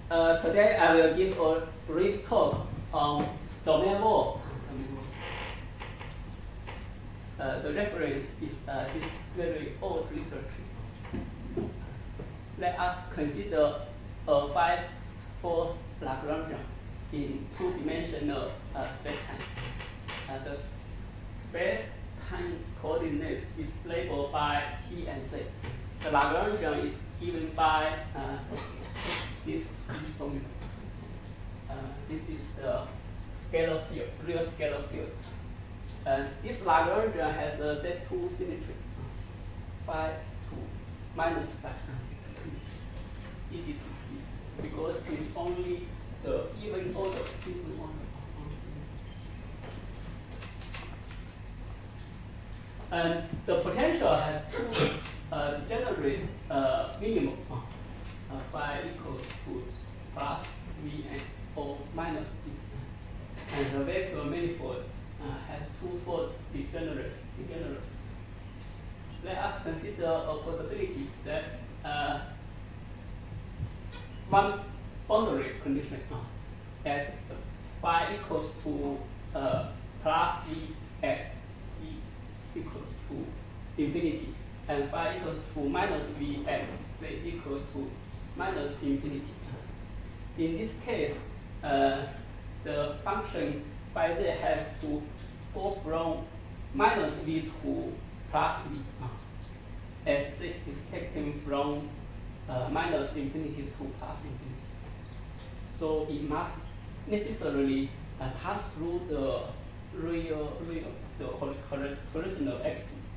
Today I will give a brief talk on domain wall. The reference is this very old literature. Let us consider a 5-4 Lagrangian in two-dimensional space-time. The space-time coordinates is labeled by t and z. The Lagrangian is given by this formula. This is the scalar field, real scalar field. This Lagrangian has a Z2 symmetry, phi 2 minus phi. It's easy to see because it's only the even order. And the potential has two degenerate minimum. Phi equals to plus V and O minus D. And the vector manifold has two-fold degeneracy. Let us consider a possibility that one boundary condition at phi equals to plus V at G equals to infinity, and phi equals to minus V at Z equals to minus infinity. In this case, the function phi z has to go from minus V to plus V, as Z is taken from minus infinity to plus infinity. So it must necessarily pass through the the horizontal axis.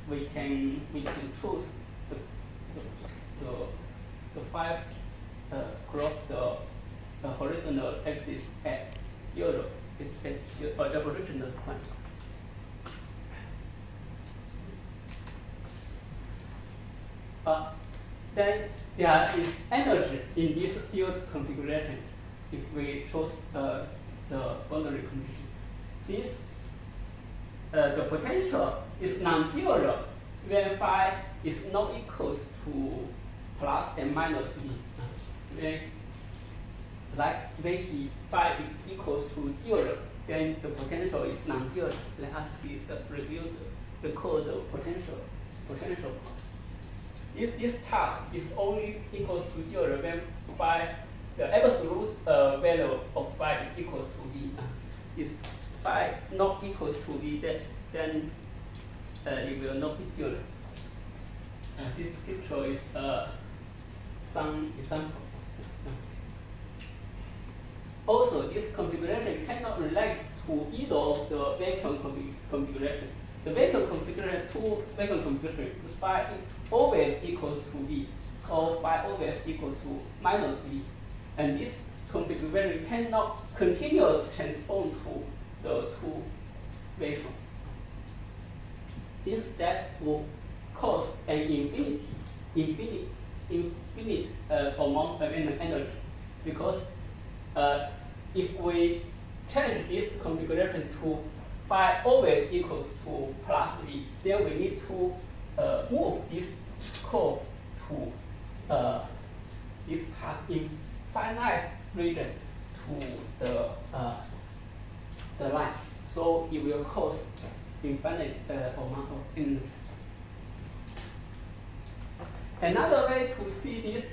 We can choose the phi cross the horizontal axis at 0 at the original point. Then there is energy in this field configuration if we choose the boundary condition. Since the potential is non-zero when phi is not equals to plus and minus V. When phi equals to 0, then the potential is non-zero. Let us see record the potential. This part is only equals to 0 when phi, the absolute value of phi equals to V. If phi not equals to V, then it will not be 0. This picture is some example. Also, this configuration cannot relax to either of the vacuum configuration. The vacuum configuration, two vacuum configurations, phi always equals to V, or phi always equals to minus V. And this configuration cannot continuously transform to the two vacuums. Since that will cause an infinite amount of energy, because if we change this configuration to phi always equals to plus V, then we need to move this curve to this part infinite region to the line. So it will cause infinite amount of energy. Another way to see this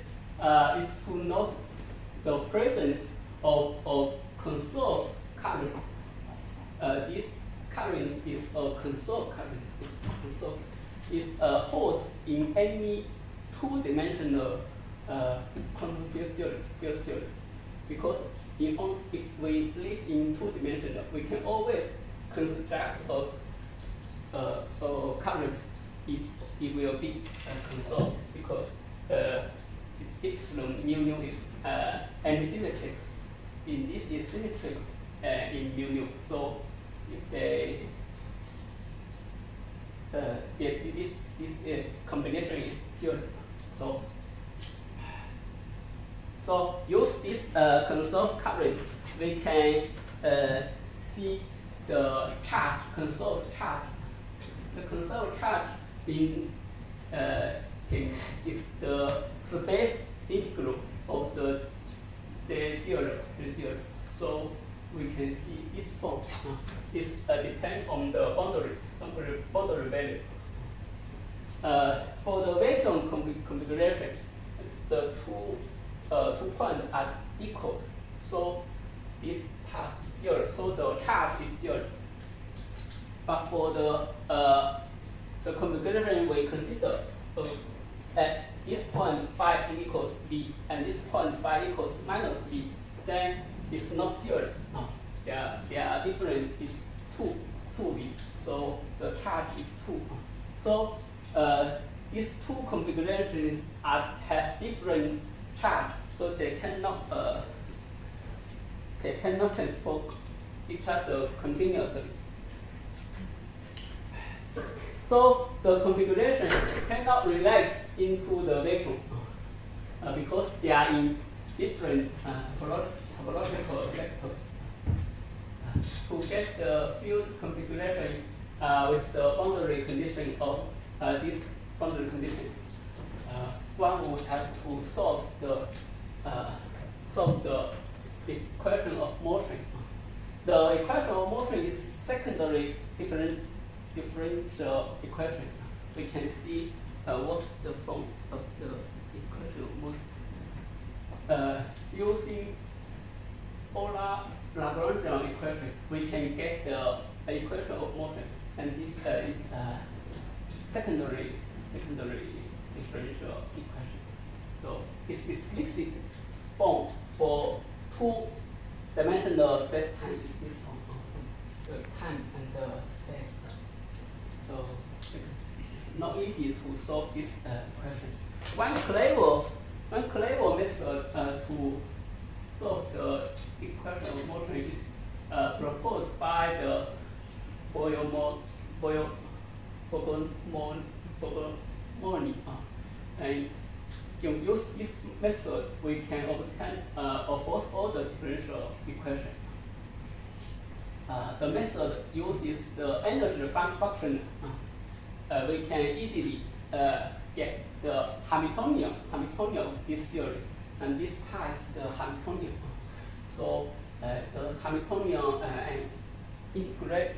is to note the presence of conserved current. This current is a conserved current. It's hold in any two-dimensional quantum field theory. Because if we live in two-dimensional, we can always construct a current. It will be conserved because its epsilon mu is antisymmetric. In this is symmetric in mu. So if they this combination is 0. So use this conserved current, we can see the charge, conserved charge. The conserved charge in is the space integral of the zero. So we can see this form is depends on the boundary value. For the vacuum configuration, the two points are equal. So this part is zero. So the charge is zero. But for the configuration we consider at this point phi equals b and this point phi equals minus b, then it's not zero. Their difference is 2v. So the charge is 2. So these two configurations has different charge, so they cannot transform each other continuously. So the configuration cannot relax into the vacuum because they are in different topological vectors. To get the field configuration with the boundary condition of this boundary condition, one would have to solve the equation of motion. The equation of motion is secondary differential equation. We can see what's the form of the equation of motion. Using Euler Lagrangian equation, we can get the equation of motion, and this is secondary differential equation. So it's explicit form for two-dimensional space-time is this form, the time and the space. So it's not easy to solve this question. One clever method to solve the equation of motion is proposed by the Bogomolny. And use this method, we can obtain a first order differential equation. The method uses the energy function. We can easily get the Hamiltonian of this theory, and this part is the Hamiltonian. So the Hamiltonian and integrate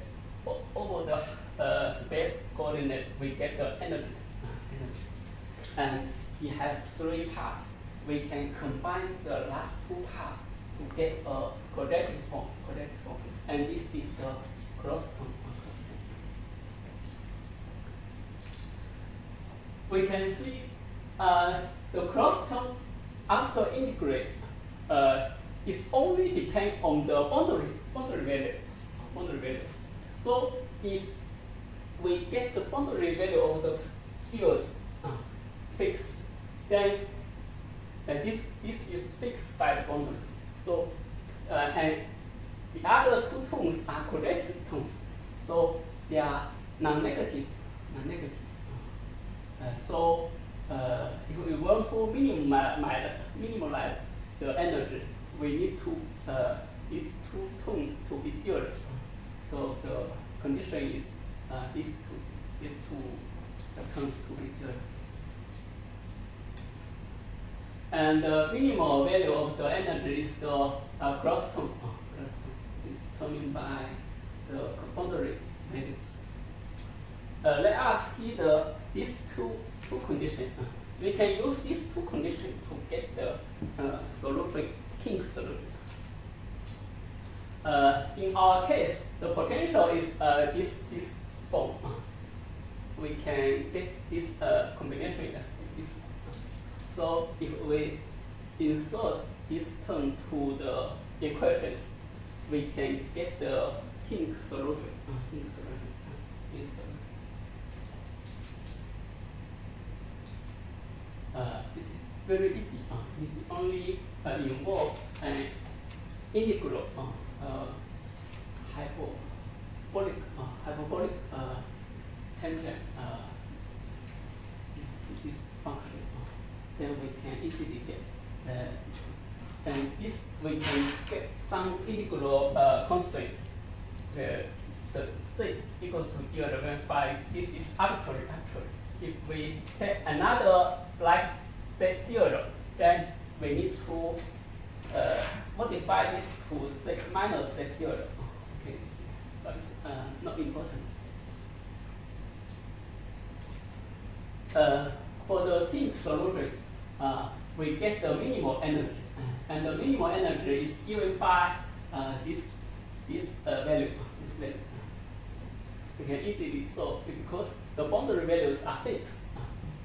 over the space coordinates, we get the energy. And he has three parts. We can combine the last two parts to get a quadratic form. And this is the cross-term. We can see the cross-term after integrate is only depend on the boundary values. So if we get the boundary value of the field fixed, then this is fixed by the boundary. So and the other two terms are quadratic terms, so they are non-negative. So if we want to minimize the energy, we need to these two terms to be zero. So the condition is these two terms to be zero. And the minimal value of the energy is the cross term. Is determined by the boundary values. Let us see these two conditions. We can use these two conditions to get the solution, kink solution. In our case, the potential is this form. We can get this combination as this form. So if we insert this term to the equations, we can get the kink solution. It is very easy. It only involves an integral hyperbolic tangent to this function. Then we can easily get and this we can get some integral constraint. The z equals to 0 when phi this is arbitrary. If we take another like z0, then we need to modify this to z minus z0. Okay, but it's not important. For the kink solution, we get the minimal energy, and the minimal energy is given by this value. This value. We can easily solve it because the boundary values are fixed,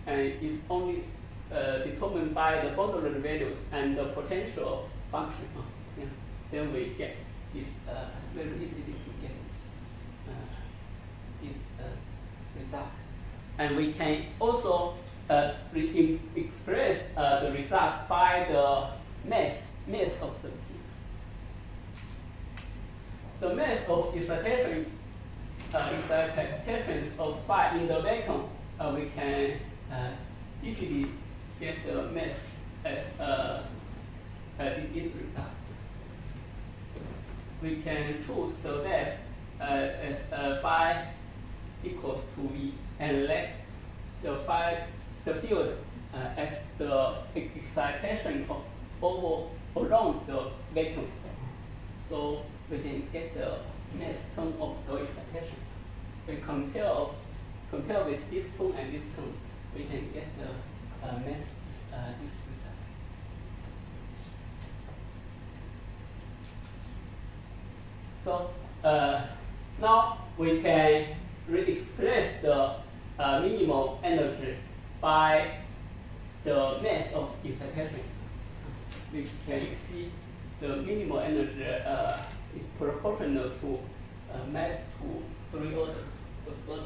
and it's only determined by the boundary values and the potential function. Yeah. Then we get this very easily to get this result. And we can also express the results by the mass of the kink. The mass of excitations of phi in the vacuum, we can easily get the mass as this result. We can choose the wave as phi equals to V, and let the field as the excitation around the vacuum. So we can get the mass term of the excitation. We compare with this term and this terms, we can get the mass this result. So now we can re-express the minimal energy by the mass of excitation. We can see the minimal energy is proportional to mass to 3 order, the third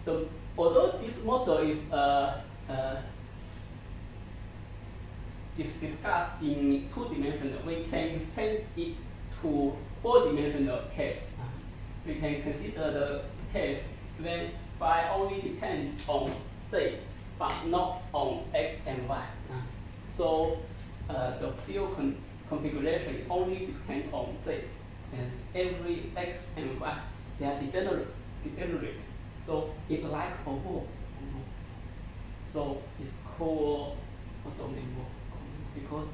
order. Although this model is discussed in 2-dimensional, we can extend it to 4-dimensional case. We can consider the case when phi only depends on z, but not on x and y. So the field configuration only depends on z, and every x and y they are degenerate. So it like oval. So it's co-orthogonal because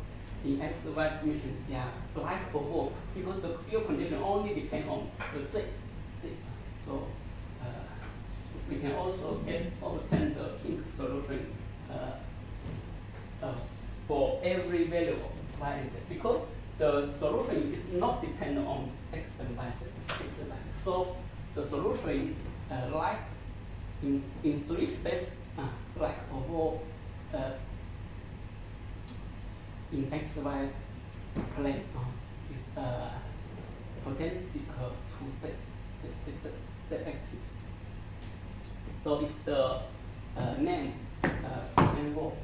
in x, y dimension they are like oval because the field condition only depends on the z. So we can also obtain the kink solution for every value of y and z because the solution is not dependent on x and y. So the solution like in 3 space like oval in xy plane is perpendicular to z axis. So it's the name involved.